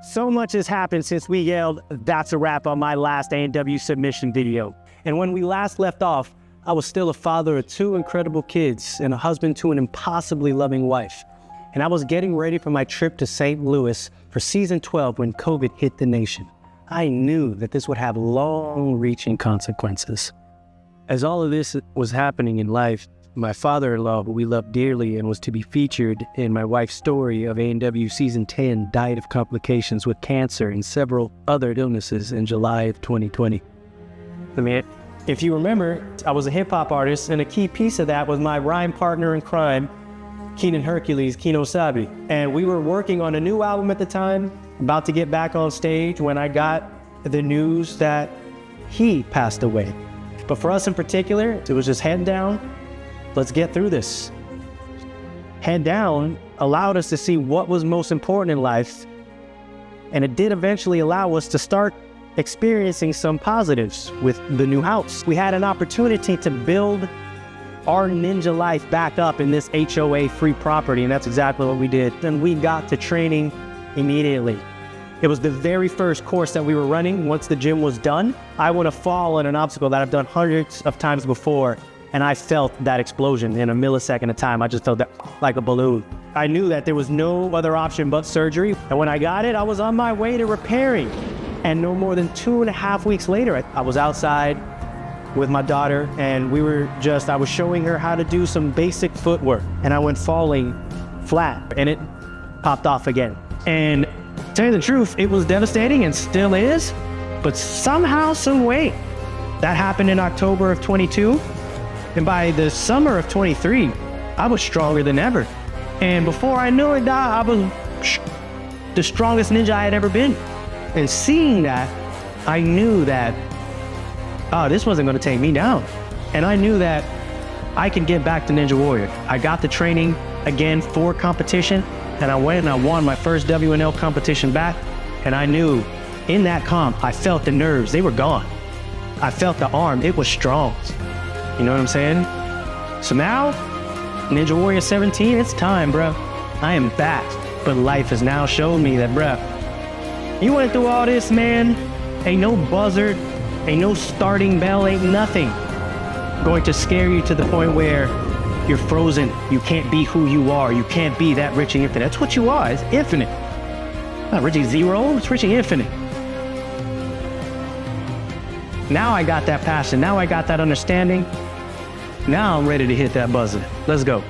So much has happened since we yelled, "That's a wrap" on my last ANW submission video. And when we last left off, I was still a father of 2 incredible kids and a husband to an impossibly loving wife. And I was getting ready for my trip to St. Louis for season 12 when COVID hit the nation. I knew that this would have long-reaching consequences. As all of this was happening in life, my father-in-law, who we loved dearly and was to be featured in my wife's story of ANW season 10, died of complications with cancer and several other illnesses in July of 2020. If you remember, I was a hip-hop artist, and a key piece of that was my rhyme partner in crime, Keenan Hercules, Kino Sabi. And we were working on a new album at the time, about to get back on stage when I got the news that he passed away. But for us in particular, it was just head down. Let's get through this. Head down allowed us to see what was most important in life, and it did eventually allow us to start experiencing some positives with the new house. We had an opportunity to build our ninja life back up in this HOA-free property, and that's exactly what we did. And we got to training immediately. It was the very first course that we were running. Once the gym was done, I would have fallen an obstacle that I've done hundreds of times before, and I felt that explosion in a millisecond of time. I just felt that like a balloon. I knew that there was no other option but surgery. And when I got it, I was on my way to repairing. And no more than 2.5 weeks later, I was outside with my daughter, and I was showing her how to do some basic footwork, and I went falling flat, and it popped off again. And to tell you the truth, it was devastating and still is, but somehow, some way, that happened in October of 22. And by the summer of 23, I was stronger than ever. And before I knew it, I was the strongest ninja I had ever been. And seeing that, I knew that, this wasn't gonna take me down. And I knew that I could get back to Ninja Warrior. I got the training again for competition, and I went and I won my first WNL competition back. And I knew in that comp, I felt the nerves, they were gone. I felt the arm, it was strong. You know what I'm saying? So now, Ninja Warrior 17, it's time, bro. I am back. But life has now shown me that, bro, you went through all this, man. Ain't no buzzard, ain't no starting bell, ain't nothing going to scare you to the point where you're frozen. You can't be who you are. You can't be that Richie Infinite. That's what you are. It's infinite. Not Richie Zero, it's Richie Infinite. Now I got that passion. Now I got that understanding. Now I'm ready to hit that buzzer. Let's go.